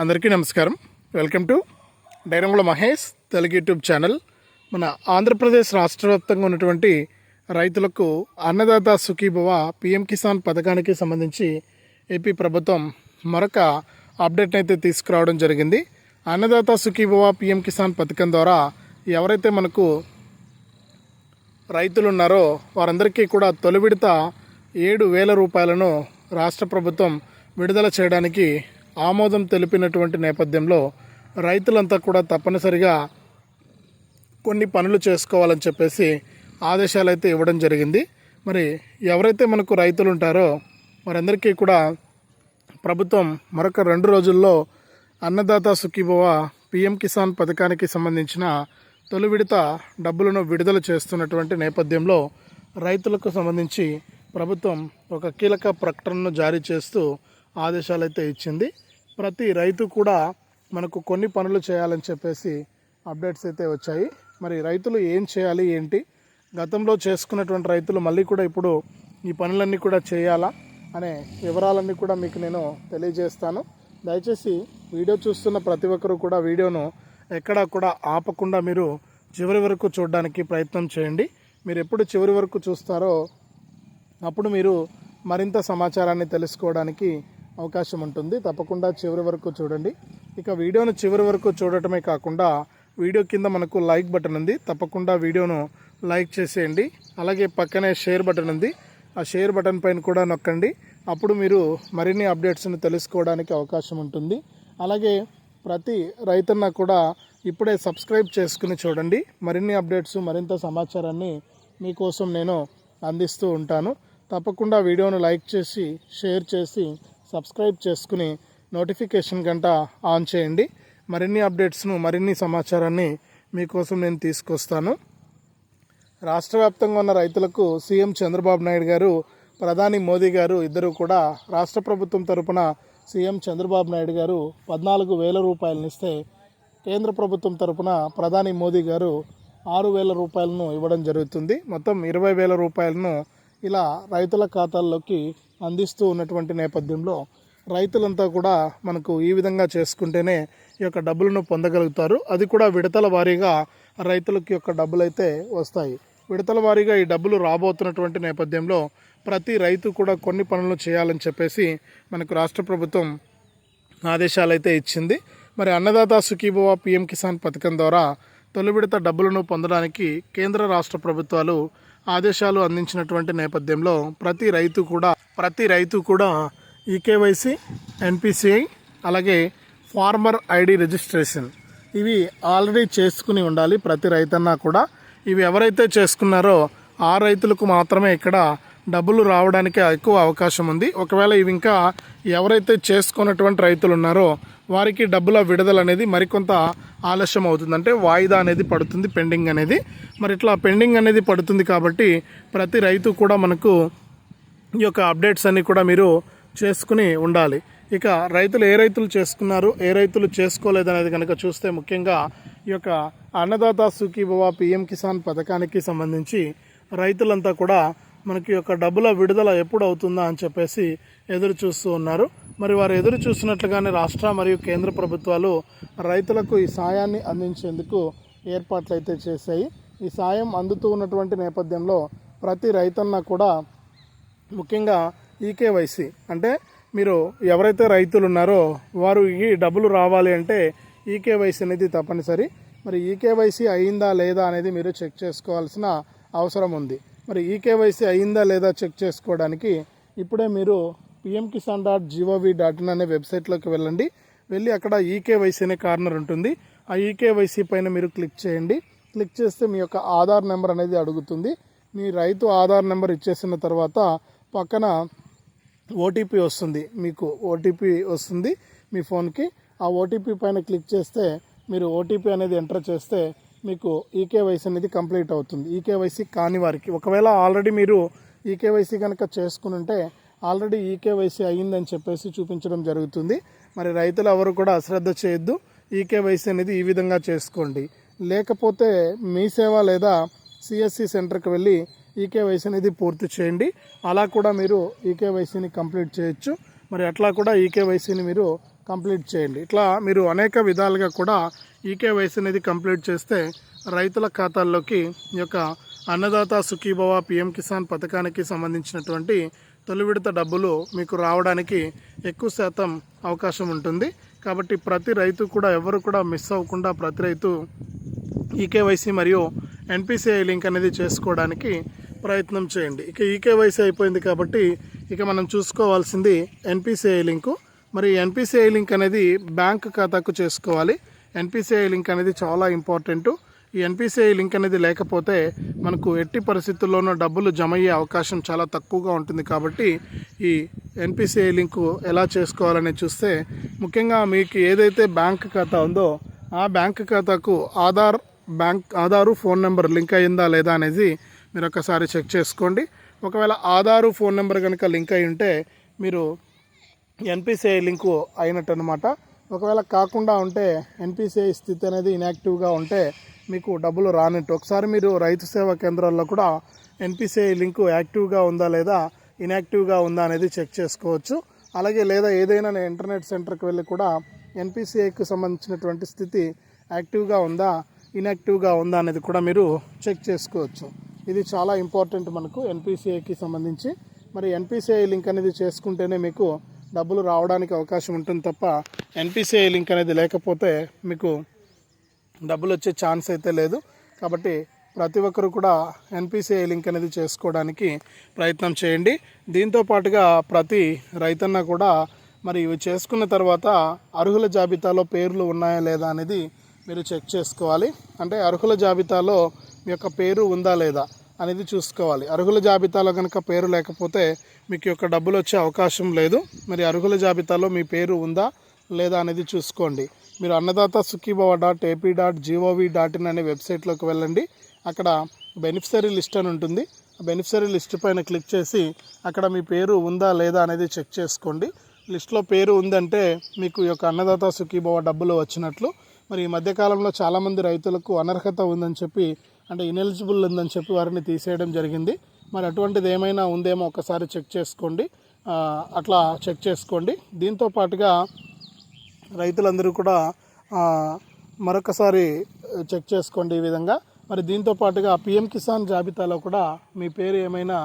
అందరికీ నమస్కారం. Welcome to డైరంగుల Mahesh Telugu YouTube channel. మన ఆంధ్రప్రదేశ్ రాష్ట్ర వ్యాప్తంగా ఉన్నటువంటి రైతులకు అన్నదాత సుఖీభవ పిఎం కిసాన్ పథకానికి సంబంధించి ఏపీ ప్రభుత్వం మరొక అప్డేట్ అయితే తీసుకురావడం జరిగింది. అన్నదాత సుఖీభవ పిఎం కిసాన్ పథకం ద్వారా ఎవరైతే మనకు రైతులు ఉన్నారో వారందరికీ కూడా తొలి విడత 7,000 రూపాయలను రాష్ట్ర ప్రభుత్వం విడుదల చేయడానికి ఆమోదం తెలిపినటువంటి నేపథ్యంలో రైతులంతా కూడా తప్పనిసరిగా కొన్ని పనులు చేసుకోవాలని చెప్పేసి ఆదేశాలు అయితే ఇవ్వడం జరిగింది. మరి ఎవరైతే మనకు రైతులు ఉంటారో వారందరికీ కూడా ప్రభుత్వం మరొక 2 రోజుల్లో అన్నదాత సుఖీభవ పిఎం కిసాన్ పథకానికి సంబంధించిన తొలి విడత డబ్బులను విడుదల చేస్తున్నటువంటి నేపథ్యంలో రైతులకు సంబంధించి ప్రభుత్వం ఒక కీలక ప్రకటనను జారీ చేస్తూ ఆదేశాలు అయితే ఇచ్చింది. ప్రతి రైతు కూడా మనకు కొన్ని పనులు చేయాలని చెప్పేసి అప్డేట్స్ అయితే వచ్చాయి. మరి రైతులు ఏం చేయాలి ఏంటి, గతంలో చేసుకున్నటువంటి రైతులు మళ్ళీ కూడా ఇప్పుడు ఈ పనులన్నీ కూడా చేయాలా అనే వివరాలన్నీ కూడా మీకు నేను తెలియజేస్తాను. దయచేసి వీడియో చూస్తున్న ప్రతి ఒక్కరూ కూడా వీడియోను ఎక్కడా కూడా ఆపకుండా మీరు చివరి వరకు చూడడానికి ప్రయత్నం చేయండి. మీరు ఎప్పుడు చివరి వరకు చూస్తారో అప్పుడు మీరు మరింత సమాచారాన్ని తెలుసుకోవడానికి అవకాశం ఉంటుంది. తప్పకుండా చివరి వరకు చూడండి. ఇక వీడియోను చివరి వరకు చూడటమే కాకుండా వీడియో కింద మనకు లైక్ బటన్ ఉంది, తప్పకుండా వీడియోను లైక్ చేసేయండి. అలాగే పక్కనే షేర్ బటన్ ఉంది, ఆ షేర్ బటన్ పైన కూడా నొక్కండి. అప్పుడు మీరు మరిన్ని అప్డేట్స్ని తెలుసుకోవడానికి అవకాశం ఉంటుంది. అలాగే ప్రతి రైతన్న కూడా ఇప్పుడే సబ్స్క్రైబ్ చేసుకుని చూడండి. మరిన్ని అప్డేట్స్ మరింత సమాచారాన్ని మీకోసం నేను అందిస్తూ ఉంటాను. తప్పకుండా వీడియోను లైక్ చేసి షేర్ చేసి సబ్స్క్రైబ్ చేసుకుని నోటిఫికేషన్ గంట ఆన్ చేయండి. మరిన్ని అప్డేట్స్ను మరిన్ని సమాచారాన్ని మీకోసం నేను తీసుకొస్తాను. రాష్ట్ర వ్యాప్తంగా ఉన్న రైతులకు సీఎం చంద్రబాబు నాయుడు గారు, ప్రధాని మోదీ గారు ఇద్దరు కూడా రాష్ట్ర ప్రభుత్వం తరపున సీఎం చంద్రబాబు నాయుడు గారు 14,000 రూపాయలను ఇస్తే కేంద్ర ప్రభుత్వం తరపున ప్రధాని మోదీ గారు 6,000 రూపాయలను ఇవ్వడం జరుగుతుంది. మొత్తం 20,000 రూపాయలను ఇలా రైతుల ఖాతాల్లోకి అందిస్తూ ఉన్నటువంటి నేపథ్యంలో రైతులంతా కూడా మనకు ఈ విధంగా చేసుకుంటేనే ఈ యొక్క డబ్బులను పొందగలుగుతారు. అది కూడా విడతల వారీగా రైతులకి యొక్క డబ్బులు అయితే వస్తాయి. విడతల వారీగా ఈ డబ్బులు రాబోతున్నటువంటి నేపథ్యంలో ప్రతి రైతు కూడా కొన్ని పనులు చేయాలని చెప్పేసి మనకు రాష్ట్ర ప్రభుత్వం ఆదేశాలు అయితే ఇచ్చింది. మరి అన్నదాత సుఖీభవ పిఎం కిసాన్ పథకం ద్వారా తొలి విడత డబ్బులను పొందడానికి కేంద్ర రాష్ట్ర ప్రభుత్వాలు ఆదేశాలు అందించినటువంటి నేపథ్యంలో ప్రతి రైతు కూడా ఈకేవైసీ, ఎన్పిసిఐ, అలాగే ఫార్మర్ ఐడి రిజిస్ట్రేషన్ ఇవి ఆల్రెడీ చేసుకుని ఉండాలి. ప్రతి రైతన్నా కూడా ఇవి ఎవరైతే చేసుకున్నారో ఆ రైతులకు మాత్రమే ఇక్కడ డబ్బులు రావడానికి ఎక్కువ అవకాశం ఉంది. ఒకవేళ ఇవి ఇంకా ఎవరైతే చేసుకున్నటువంటి రైతులు ఉన్నారో వారికి డబ్బుల విడుదల అనేది మరికొంత ఆలస్యం అవుతుంది. అంటే వాయిదా అనేది పడుతుంది, పెండింగ్ అనేది. మరి ఇట్లా పెండింగ్ అనేది పడుతుంది కాబట్టి ప్రతి రైతు కూడా మనకు ఈ యొక్క అప్డేట్స్ అన్నీ కూడా మీరు చేసుకుని ఉండాలి. ఇక రైతులు ఏ రైతులు చేసుకున్నారు, ఏ రైతులు చేసుకోలేదు అనేది కనుక చూస్తే ముఖ్యంగా ఈ యొక్క అన్నదాత సుఖీభవ పిఎం కిసాన్ పథకానికి సంబంధించి రైతులంతా కూడా మనకి యొక్క డబ్బుల విడుదల ఎప్పుడు అవుతుందా అని చెప్పేసి ఎదురు చూస్తూ ఉన్నారు. మరి వారు ఎదురు చూస్తున్నట్లుగానే రాష్ట్ర మరియు కేంద్ర ప్రభుత్వాలు రైతులకు ఈ సాయాన్ని అందించేందుకు ఏర్పాట్లు అయితే చేశాయి. ఈ సాయం అందుతూ ఉన్నటువంటి నేపథ్యంలో ప్రతి రైతన్న కూడా ముఖ్యంగా ఈకేవైసీ అంటే మీరు ఎవరైతే రైతులు ఉన్నారో వారు ఈ డబ్బులు రావాలి అంటే ఈకేవైసీ అనేది తప్పనిసరి. మరి ఈకేవైసీ అయిందా లేదా అనేది మీరు చెక్ చేసుకోవాల్సిన అవసరం ఉంది. మరి ఈకేవైసీ అయిందా లేదా చెక్ చేసుకోవడానికి ఇప్పుడే మీరు pmkisan.gov.in అనే వెబ్సైట్లోకి వెళ్ళి అక్కడ ఈకేవైసీ అనే కార్నర్ ఉంటుంది. ఆ ఈకేవైసీ పైన మీరు క్లిక్ చేయండి. క్లిక్ చేస్తే మీ యొక్క ఆధార్ నెంబర్ అనేది అడుగుతుంది. మీ రైతు ఆధార్ నెంబర్ ఇచ్చేసిన తర్వాత పక్కన ఓటీపీ వస్తుంది, మీకు ఓటీపీ వస్తుంది మీ ఫోన్కి. ఆ ఓటీపీ పైన క్లిక్ చేస్తే మీరు ఓటీపీ అనేది ఎంటర్ చేస్తే మీకు ఈకేవైసీ అనేది కంప్లీట్ అవుతుంది. ఈకేవైసీ కాని వారికి ఒకవేళ ఆల్రెడీ మీరు ఈకేవైసీ కనుక చేసుకుని ఉంటే ఆల్రెడీ ఈకేవైసీ అయ్యిందని చెప్పేసి చూపించడం జరుగుతుంది. మరి రైతులు ఎవరు కూడా అశ్రద్ధ చేయొద్దు. ఈకేవైసీ అనేది ఈ విధంగా చేసుకోండి. లేకపోతే మీ సేవ లేదా సిఎస్సి సెంటర్కి వెళ్ళి ఈకేవైసీ అనేది పూర్తి చేయండి. అలా కూడా మీరు ఈకేవైసీని కంప్లీట్ చేయొచ్చు. మరి అట్లా కూడా ఈకేవైసీని మీరు కంప్లీట్ చేయండి. ఇట్లా మీరు అనేక విధాలుగా కూడా ఈకేవైసీ అనేది కంప్లీట్ చేస్తే రైతుల ఖాతాల్లోకి ఈ యొక్క అన్నదాత సుఖీభవ పిఎం కిసాన్ పథకానికి సంబంధించినటువంటి తొలి విడత డబ్బులు మీకు రావడానికి ఎక్కువ శాతం అవకాశం ఉంటుంది. కాబట్టి ప్రతి రైతు కూడా ఎవరు కూడా మిస్ అవ్వకుండా ప్రతి రైతు ఈకేవైసీ మరియు ఎన్పిసిఐ లింక్ అనేది చేసుకోవడానికి ప్రయత్నం చేయండి. ఇక ఈకేవైసీ అయిపోయింది కాబట్టి ఇక మనం చూసుకోవాల్సింది ఎన్పిసిఐ లింకు. మరి ఎన్పిసిఐ లింక్ అనేది బ్యాంక్ ఖాతాకు చేసుకోవాలి. ఎన్పిసిఐ లింక్ అనేది చాలా ఇంపార్టెంట్. ఈ ఎన్పిసిఐ లింక్ అనేది లేకపోతే మనకు ఎట్టి పరిస్థితుల్లోనూ డబ్బులు జమ అయ్యే అవకాశం చాలా తక్కువగా ఉంటుంది. కాబట్టి ఈ ఎన్పిసిఐ లింకు ఎలా చేసుకోవాలని చూస్తే ముఖ్యంగా మీకు ఏదైతే బ్యాంక్ ఖాతా ఉందో ఆ బ్యాంక్ ఖాతాకు ఆధారు ఫోన్ నెంబర్ లింక్ అయ్యిందా లేదా అనేది మీరు ఒకసారి చెక్ చేసుకోండి. ఒకవేళ ఆధారు ఫోన్ నెంబర్ కనుక లింక్ అయి ఉంటే మీరు ఎన్పిసిఐ లింకు అయినట్టు అనమాట. ఒకవేళ కాకుండా ఉంటే ఎన్పిసిఐ స్థితి అనేది ఇన్యాక్టివ్గా ఉంటే మీకు డబ్బులు రానట్టు. ఒకసారి మీరు రైతు సేవా కేంద్రాల్లో కూడా ఎన్పిసిఐ లింకు యాక్టివ్గా ఉందా లేదా ఇన్యాక్టివ్గా ఉందా అనేది చెక్ చేసుకోవచ్చు. అలాగే లేదా ఏదైనా ఇంటర్నెట్ సెంటర్కి వెళ్ళి కూడా ఎన్పిసిఐకి సంబంధించినటువంటి స్థితి యాక్టివ్గా ఉందా ఇన్యాక్టివ్గా ఉందా అనేది కూడా మీరు చెక్ చేసుకోవచ్చు. ఇది చాలా ఇంపార్టెంట్ మనకు ఎన్పిసిఐకి సంబంధించి. మరి ఎన్పిసిఐ లింక్ అనేది చేసుకుంటేనే మీకు డబ్బులు రావడానికి అవకాశం ఉంటుంది తప్ప ఎన్పిసిఐ లింక్ అనేది లేకపోతే మీకు డబ్బులు వచ్చే ఛాన్స్ అయితే లేదు. కాబట్టి ప్రతి ఒక్కరు కూడా ఎన్పిసిఐ లింక్ అనేది చేసుకోవడానికి ప్రయత్నం చేయండి. దీంతో పాటుగా ప్రతి రైతన్న కూడా మరి ఇవి చేసుకున్న తర్వాత అర్హుల జాబితాలో పేర్లు ఉన్నాయా లేదా అనేది మీరు చెక్ చేసుకోవాలి. అంటే అర్హుల జాబితాలో మీ యొక్క పేరు ఉందా లేదా అనేది చూసుకోవాలి. అర్హుల జాబితాలో కనుక పేరు లేకపోతే మీకు యొక్క డబ్బులు వచ్చే అవకాశం లేదు. మరి అర్హుల జాబితాలో మీ పేరు ఉందా లేదా అనేది చూసుకోండి. మీరు అన్నదాత sukhibhava.ap.gov.in అనే వెబ్సైట్లోకి వెళ్ళండి. అక్కడ బెనిఫిషరీ లిస్ట్ అని ఉంటుంది. ఆ బెనిఫిషరీ లిస్ట్ పైన క్లిక్ చేసి అక్కడ మీ పేరు ఉందా లేదా అనేది చెక్ చేసుకోండి. లిస్ట్లో పేరు ఉందంటే మీకు ఈ యొక్క అన్నదాత సుఖీభవ డబ్బులు వచ్చినట్లు. మరి ఈ మధ్యకాలంలో చాలామంది రైతులకు అనర్హత ఉందని చెప్పి అంటే ఇనెలిజిబుల్ ఉందని చెప్పి వారిని తీసేయడం జరిగింది. మరి అటువంటిది ఏమైనా ఉందేమో ఒకసారి చెక్ చేసుకోండి. అట్లా చెక్ చేసుకోండి. దీంతో పాటుగా రైతులందరూ కూడా మరొకసారి చెక్ చేసుకోండి ఈ విధంగా. మరి దీంతో పాటుగా పిఎం కిసాన్ జాబితాలో కూడా మీ పేరు ఏమైనా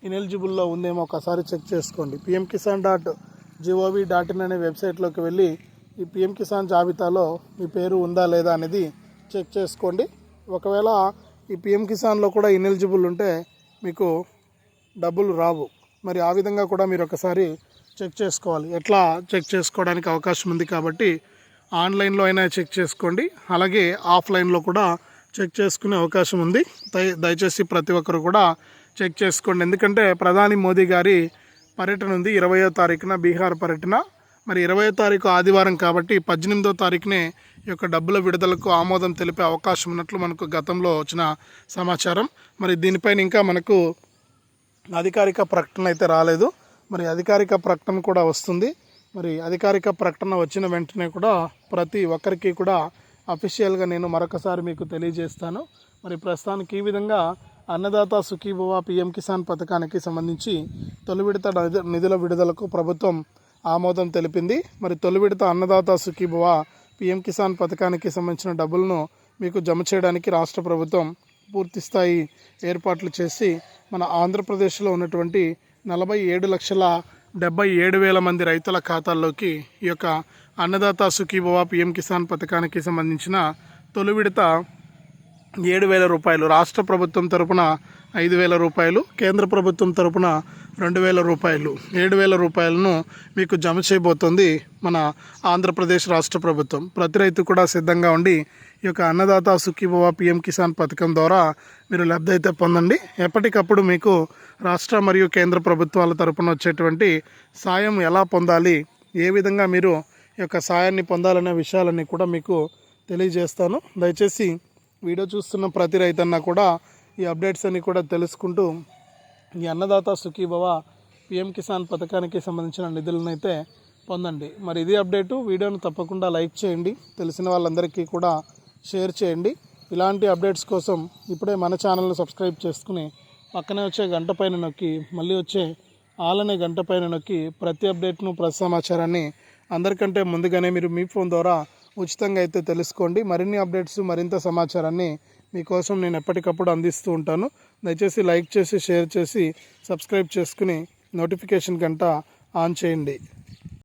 ఇనెలిజిబుల్లో ఉందేమో ఒకసారి చెక్ చేసుకోండి. pmkisan.gov.in అనే వెబ్సైట్లోకి వెళ్ళి ఈ పిఎం కిసాన్ జాబితాలో మీ పేరు ఉందా లేదా అనేది చెక్ చేసుకోండి. ఒకవేళ ఈ పిఎం కిసాన్లో కూడా ఇనెలిజిబుల్ ఉంటే మీకు డబ్బులు రావు. మరి ఆ విధంగా కూడా మీరు ఒకసారి చెక్ చేసుకోవాలి. ఎట్లా చెక్ చేసుకోవడానికి అవకాశం ఉంది కాబట్టి ఆన్లైన్లో అయినా చెక్ చేసుకోండి. అలాగే ఆఫ్లైన్లో కూడా చెక్ చేసుకునే అవకాశం ఉంది. దయచేసి ప్రతి ఒక్కరు కూడా చెక్ చేసుకోండి. ఎందుకంటే ప్రధాని మోదీ గారి పర్యటన ఉంది 20వ తారీఖున బీహార్ పర్యటన. మరి 20వ తారీఖు ఆదివారం కాబట్టి 18వ తారీఖునే ఈ యొక్క డబ్బుల విడుదలకు ఆమోదం తెలిపే అవకాశం ఉన్నట్లు మనకు గతంలో వచ్చిన సమాచారం. మరి దీనిపైన ఇంకా మనకు అధికారిక ప్రకటన అయితే రాలేదు. మరి అధికారిక ప్రకటన కూడా వస్తుంది. మరి అధికారిక ప్రకటన వచ్చిన వెంటనే కూడా ప్రతి ఒక్కరికి కూడా అఫీషియల్గా నేను మరొకసారి మీకు తెలియజేస్తాను. మరి ప్రస్తుతానికి ఈ విధంగా అన్నదాత సుఖీభవ పిఎం కిసాన్ పథకానికి సంబంధించి తొలి విడత నిధుల విడుదలకు ప్రభుత్వం ఆమోదం తెలిపింది. మరి తొలి విడత అన్నదాత సుఖీభవ పిఎం కిసాన్ పథకానికి సంబంధించిన డబ్బులను మీకు జమ చేయడానికి రాష్ట్ర ప్రభుత్వం పూర్తిస్థాయి ఏర్పాట్లు చేసి మన ఆంధ్రప్రదేశ్లో ఉన్నటువంటి 47,77,000 మంది రైతుల ఖాతాల్లోకి ఈ యొక్క అన్నదాత సుఖీభవ పిఎం కిసాన్ పథకానికి సంబంధించిన తొలి విడత 7,000 రూపాయలు, రాష్ట్ర ప్రభుత్వం తరపున 5,000 రూపాయలు, కేంద్ర ప్రభుత్వం తరపున 2,000 రూపాయలు, 7,000 రూపాయలను మీకు జమ చేయబోతోంది మన ఆంధ్రప్రదేశ్ రాష్ట్ర ప్రభుత్వం. ప్రతి రైతు కూడా సిద్ధంగా ఉండి ఈ యొక్క అన్నదాత సుఖీభవ పిఎం కిసాన్ పథకం ద్వారా మీరు లబ్ధి అయితే పొందండి. ఎప్పటికప్పుడు మీకు రాష్ట్ర మరియు కేంద్ర ప్రభుత్వాల తరపున వచ్చేటువంటి సాయం ఎలా పొందాలి, ఏ విధంగా మీరు ఈ యొక్క సాయాన్ని పొందాలనే విషయాలన్నీ కూడా మీకు తెలియజేస్తాను. దయచేసి వీడియో చూస్తున్న ప్రతి రైతన్నా కూడా ఈ అప్డేట్స్ అన్ని కూడా తెలుసుకుంటూ ఈ అన్నదాత సుఖీభవ పిఎం కిసాన్ పథకానికి సంబంధించిన నిధులను అయితే పొందండి. మరి ఇది అప్డేటు. వీడియోను తప్పకుండా లైక్ చేయండి, తెలిసిన వాళ్ళందరికీ కూడా షేర్ చేయండి. ఇలాంటి అప్డేట్స్ కోసం ఇప్పుడే మన ఛానల్ని సబ్స్క్రైబ్ చేసుకుని పక్కనే వచ్చే గంట పైన నొక్కి మళ్ళీ వచ్చే ఆల్ అనే గంట పైన నొక్కి ప్రతి అప్డేట్ను ప్రతి సమాచారాన్ని అందరికంటే ముందుగానే మీరు మీ ఫోన్ ద్వారా ఉచితంగా అయితే తెలుసుకోండి. మరిన్ని అప్డేట్స్ మరింత సమాచారాన్ని మీకోసం నేను ఎప్పటికప్పుడు అందిస్తూ ఉంటాను. దయచేసి లైక్ చేసి షేర్ చేసి సబ్స్క్రైబ్ చేసుకుని నోటిఫికేషన్ గంట ఆన్ చేయండి.